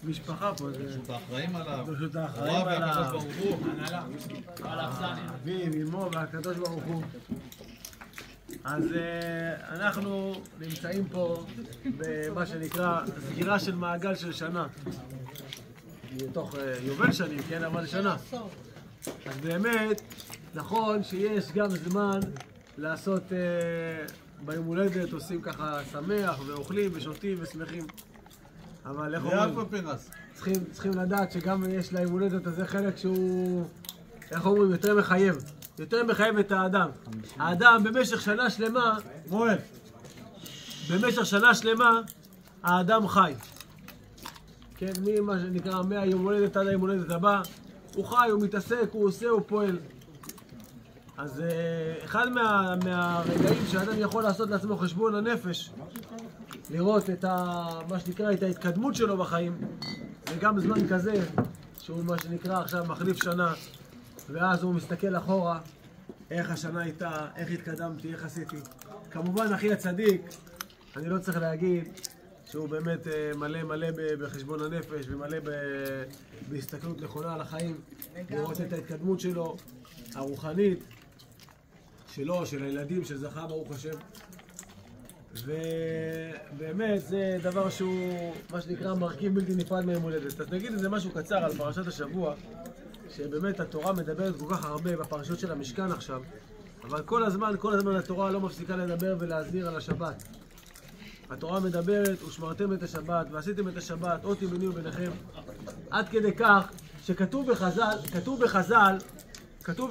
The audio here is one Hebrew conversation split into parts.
משפחה פה. פשוט האחראים עליו. פשוט האחראים עליו. והקדוש ברוך הוא. על האכסניה. אביו, אמו והקדוש ברוך הוא. אז אנחנו נמצאים פה במה שנקרא סגירה של מעגל של שנה. מתוך יובל שנים, כן, אבל שנה. אז באמת, נכון שיש גם זמן לעשות ביום הולדת, עושים ככה שמח ואוכלים ושותים ושמחים. אבל איך אומרים? צריכים לדעת שגם יש ליום הולדת הזה חלק שהוא, איך אומרים, יותר מחייב. יותר מחייב את האדם. האדם במשך שנה שלמה, מועל, במשך שנה שלמה האדם חי. כן, ממה שנקרא מהיום הולדת עד היום הולדת הבא, הוא חי, הוא מתעסק, הוא עושה, הוא פועל. אז אחד מהרגעים שהאדם יכול לעשות לעצמו חשבון הנפש, לראות את מה שנקרא את ההתקדמות שלו בחיים, וגם זמן כזה, שהוא מה שנקרא עכשיו מחליף שנה, ואז הוא מסתכל אחורה, איך השנה הייתה, איך התקדמתי, איך עשיתי. כמובן, אחי הצדיק, אני לא צריך להגיד שהוא באמת מלא בחשבון הנפש ומלא בהסתכלות נכונה על החיים, לראות את ההתקדמות שלו, הרוחנית, שלו, של הילדים, שזכה ברוך השם. ובאמת זה דבר שהוא, מה שנקרא, מרכיב בלתי נפרד מיום הולדת. אז נגיד איזה משהו קצר על פרשת השבוע, שבאמת התורה מדברת כל כך הרבה בפרשות של המשכן עכשיו, אבל כל הזמן התורה לא מפסיקה לדבר ולהסביר על השבת. התורה מדברת, ושמרתם את השבת, ועשיתם את השבת, אותי ביני וביניכם, עד כדי כך שכתוב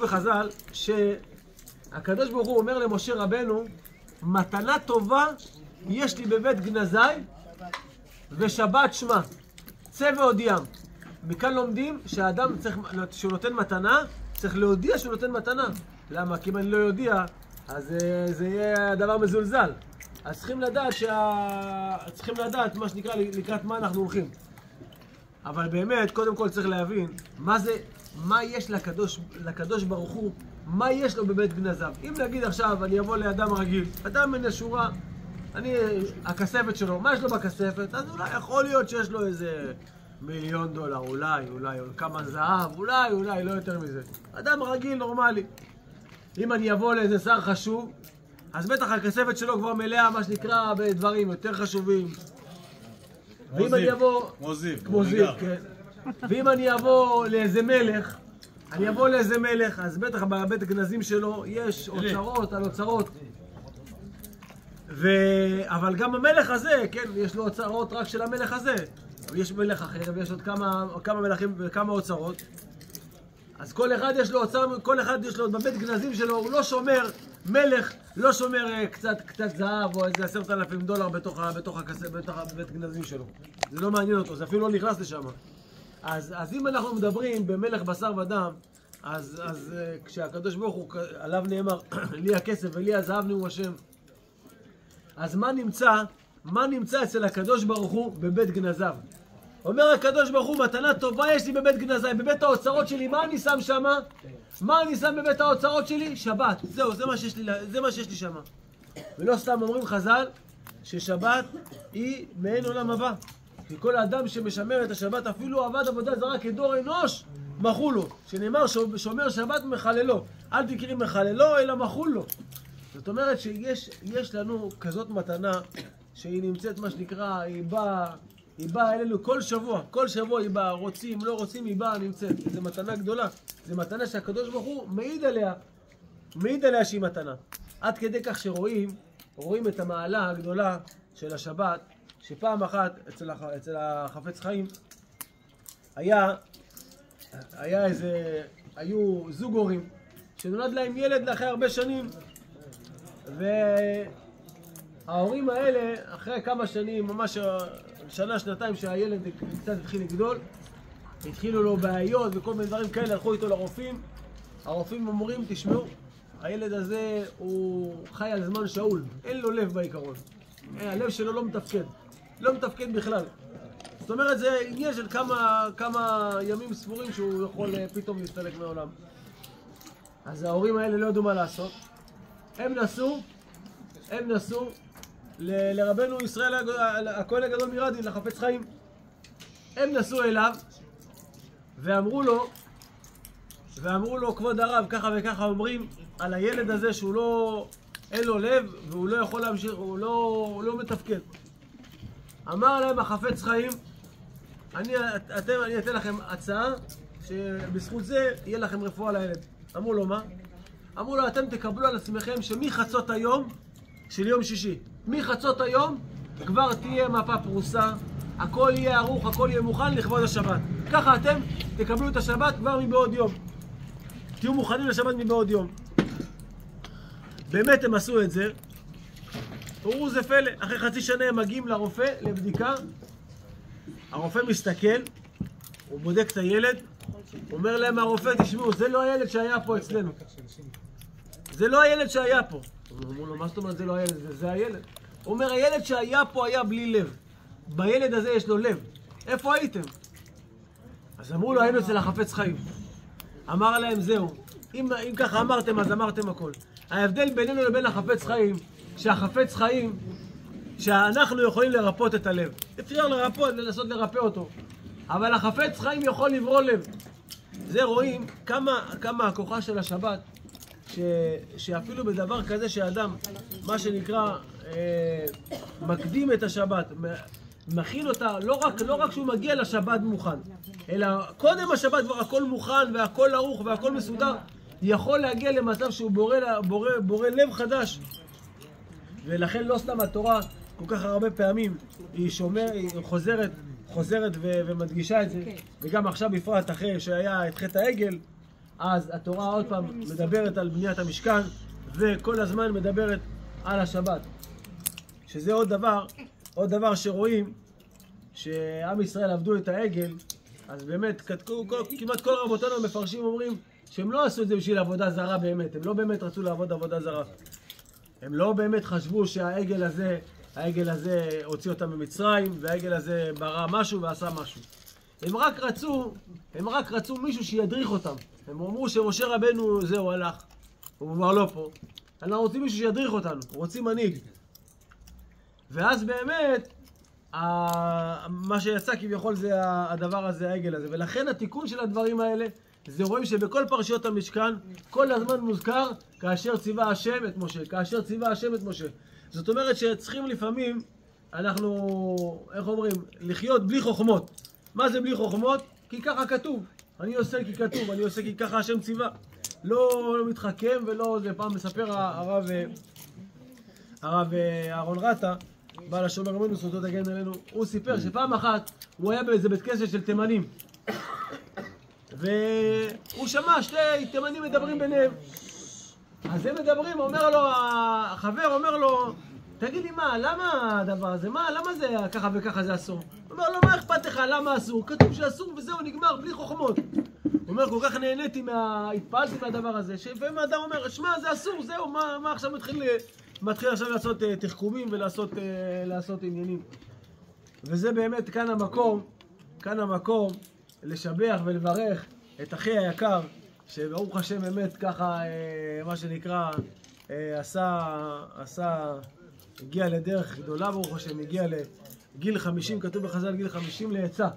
בחז"ל, שהקדוש ברוך הוא אומר למשה רבנו, מתנה טובה יש לי בבית גנזי ושבת שמה, צא והודיעם. מכאן לומדים שהאדם צריך, שהוא נותן מתנה, צריך להודיע שהוא נותן מתנה. למה? כי אם אני לא יודע, אז זה יהיה דבר מזולזל. אז צריכים לדעת מה שנקרא לקראת מה אנחנו הולכים. אבל באמת, קודם כל צריך להבין מה יש לקדוש ברוך הוא, מה יש לו בבית גנזיו. אם נגיד עכשיו אני אבוא לאדם רגיל, אדם מן השורה, הכספת שלו, מה יש לו בכספת? אז אולי יכול להיות שיש לו איזה $1,000,000, אולי כמה זהב, אולי, לא יותר מזה. אדם רגיל, נורמלי. אם אני אבוא לאיזה שר חשוב, אז בטח הכספת שלו כבר מלאה, מה שנקרא, בדברים יותר חשובים. ואם אני אבוא... כמו זיו, כן. ואם אני אבוא לאיזה מלך, אז בטח בבית הגנזים שלו יש אוצרות על אוצרות. אבל גם המלך הזה, כן, יש לו אוצרות רק של המלך הזה. יש מלך אחר ויש עוד כמה מלכים וכמה אוצרות. אז כל אחד יש לו בבית גנזים שלו, הוא לא שומר, מלך לא שומר קצת זהב או איזה $10,000 בתוך בית גנזים שלו. זה לא מעניין אותו, זה אפילו לא נכנס לשם. אז אם אנחנו מדברים במלך בשר ודם, אז כשהקדוש ברוך הוא עליו נאמר, לי הכסף ולי הזהב נאום השם, אז מה נמצא אצל הקדוש ברוך הוא בבית גנזיו? אומר הקדוש ברוך הוא, מתנה טובה יש לי בבית גנזיי, בבית האוצרות שלי, מה אני שם שמה? מה אני שם בבית האוצרות שלי? שבת. זהו, זה מה שיש לי שמה. ולא סתם אומרים חז"ל, ששבת היא מעין עולם הבא. כי כל האדם שמשמר את השבת, אפילו עבד עבודה זרה כדור אנוש, מחו לו. שנאמר שומר שבת מחללו. אל תקראי מחללו, אלא מחו לו. זאת אומרת שיש לנו כזאת מתנה, שהיא נמצאת מה שנקרא, היא באה אלינו כל שבוע היא באה, רוצים, לא רוצים, היא באה, נמצאת. זו מתנה גדולה. זו מתנה שהקדוש ברוך הוא מעיד עליה שהיא מתנה. עד כדי כך רואים את המעלה הגדולה של השבת, שפעם אחת אצל החפץ חיים, היו זוג הורים, שנולד להם ילד לאחרי הרבה שנים, וההורים האלה, אחרי כמה שנים, ממש שנה, שנתיים שהילד קצת התחיל לגדול, התחילו לו בעיות וכל מיני דברים כאלה, הלכו איתו לרופאים. הרופאים אומרים, תשמעו, הילד הזה הוא חי על זמן שאול, אין לו לב בעיקרון. הלב שלו לא מתפקד בכלל. זאת אומרת, זה עניין של כמה ימים ספורים שהוא יכול פתאום להסתלק מהעולם. אז ההורים האלה לא ידעו מה לעשות. הם נסו לרבנו ישראל הכהן הגדול מרדין, לחפץ חיים. הם נסעו אליו ואמרו לו, כבוד הרב, ככה וככה אומרים על הילד הזה שהוא לא, אין לו לב והוא לא יכול להמשיך, הוא לא מתפקד. אמר להם החפץ חיים, אני אתן לכם הצעה שבזכות זה יהיה לכם רפואה לילד. אמרו לו מה? אמרו לו, אתם תקבלו על עצמכם שמחצות היום של יום שישי, מחצות היום כבר תהיה מפה פרוסה, הכל יהיה ערוך, הכל יהיה מוכן לכבוד השבת. ככה אתם תקבלו את השבת כבר מבעוד יום. תהיו מוכנים לשבת מבעוד יום. באמת הם עשו את זה. וראו זה פלא, אחרי חצי שנה הם מגיעים לרופא לבדיקה. הרופא מסתכל, הוא בודק את הילד, אומר להם הרופא, תשמעו, זה לא הילד שהיה פה אצלנו. זה לא הילד שהיה פה. אמרו לו, מה זאת אומרת זה לא הילד? זה הילד. הוא אומר, הילד שהיה פה היה בלי לב. בילד הזה יש לו לב. איפה הייתם? אז אמרו לו, היינו אצל החפץ חיים. אמר להם, זהו. אם ככה אמרתם, אז אמרתם הכל. ההבדל בינינו לבין החפץ חיים, שהחפץ חיים, שאנחנו יכולים לרפות את הלב. אפשר לנסות לרפא אותו. אבל החפץ חיים יכול לברוא לב. זה רואים כמה הכוחה של השבת, שאפילו בדבר כזה שאדם, מה שנקרא, מקדים את השבת, מכין אותה, לא רק שהוא מגיע לשבת מוכן, אלא קודם השבת כבר הכל מוכן והכל ערוך והכל מסודר, יכול להגיע למצב שהוא בורא לב חדש. ולכן לא סתם התורה כל כך הרבה פעמים היא חוזרת ומדגישה את זה, וגם עכשיו בפרט אחרי שהיה את חטא העגל, אז התורה עוד פעם מדברת על בניית המשכן וכל הזמן מדברת על השבת. שזה עוד דבר שרואים שעם ישראל עבדו את העגל, אז באמת כמעט כל רבותינו המפרשים אומרים שהם לא עשו את זה בשביל עבודה זרה באמת, הם לא באמת רצו לעבוד עבודה זרה. הם לא באמת חשבו שהעגל הזה הוציא אותם ממצרים, והעגל הזה ברא משהו ועשה משהו. הם רק רצו מישהו שידריך אותם. הם אמרו שמשה רבנו זהו הלך, הוא כבר לא פה. אנחנו רוצים מישהו שידריך אותנו, רוצים מנהיג. ואז באמת, מה שיצא כביכול זה הדבר הזה, העגל הזה. ולכן התיקון של הדברים האלה, זה רואים שבכל פרשיות המשכן, כל הזמן מוזכר כאשר ציווה השם את משה, כאשר ציווה השם את משה. זאת אומרת שצריכים לפעמים, אנחנו, איך אומרים, לחיות בלי חוכמות. מה זה בלי חוכמות? כי ככה כתוב. אני עושה כי כתוב, אני עושה כי ככה השם ציווה. לא מתחכם ולא, זה פעם מספר הרב אהרון רטה, בעל השומר רבנו זכותו תגן עלינו, הוא סיפר שפעם אחת הוא היה באיזה בית כנסת של תימנים. והוא שמע שתי תימנים מדברים ביניהם. אז הם מדברים, החבר אומר לו, תגיד לי מה, למה הדבר הזה? למה זה ככה וככה זה אסור? הוא אומר לו, מה אכפת לך, למה אסור? כתוב שאסור וזהו, נגמר, בלי חוכמות. הוא אומר, כל כך נהניתי התפעלתי מהדבר הזה, שלפעמים האדם אומר, שמע, זה אסור, זהו, מה עכשיו מתחיל עכשיו לעשות תחכומים ולעשות עניינים. וזה באמת כאן המקום לשבח ולברך את אחי היקר, שברוך השם באמת ככה, מה שנקרא, הגיע לדרך גדולה ברוך השם, הגיע לגיל 50, כתוב בחז"ל גיל 50 לעצה.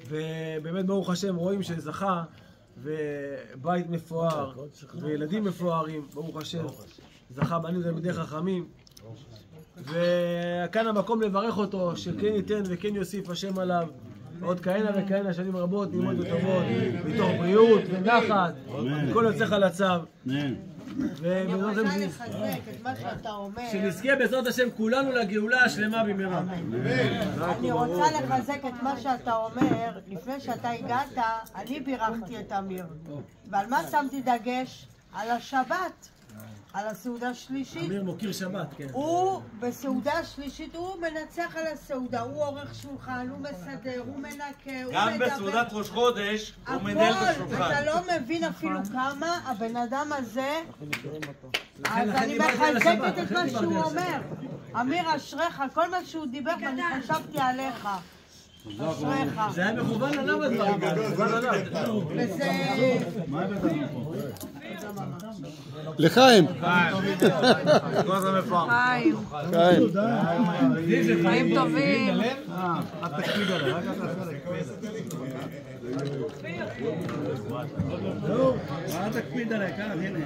ובאמת ברוך השם רואים שזכה, ובית מפואר, וילדים מפוארים, ברוך השם, זכה בנים תלמידי חכמים. וכאן המקום לברך אותו, שכן ייתן וכן יוסיף השם עליו עוד כהנה וכהנה שנים רבות, נלמוד וטובות, מתוך בריאות ונחת, מכל יוצאך לצו. אני רוצה לחזק את מה שאתה אומר. שנזכה בעזרת השם כולנו לגאולה השלמה במהרה. אני רוצה לחזק את מה שאתה אומר. לפני שאתה הגעת, אני בירכתי את אמיר. ועל מה שמתי דגש? על השבת. על הסעודה השלישית. אמיר מוקיר שבת, כן. הוא בסעודה השלישית, הוא מנצח על הסעודה, הוא עורך שולחן, הוא מסדר, הוא מנקה, הוא מדבר. גם בסעודת ראש חודש הוא מנהל את השולחן. אתה לא מבין אפילו כמה הבן אדם הזה, אז אני מחזקת את מה שהוא אומר. אמיר אשריך, כל מה שהוא דיבר ואני חשבתי עליך. אשריך. זה היה מכוון עליו הדברים. וזה... לחיים. חיים. חיים. חיים טובים. אל תקפיד עליי, רק אל תקפיד עליי, קח, הנה.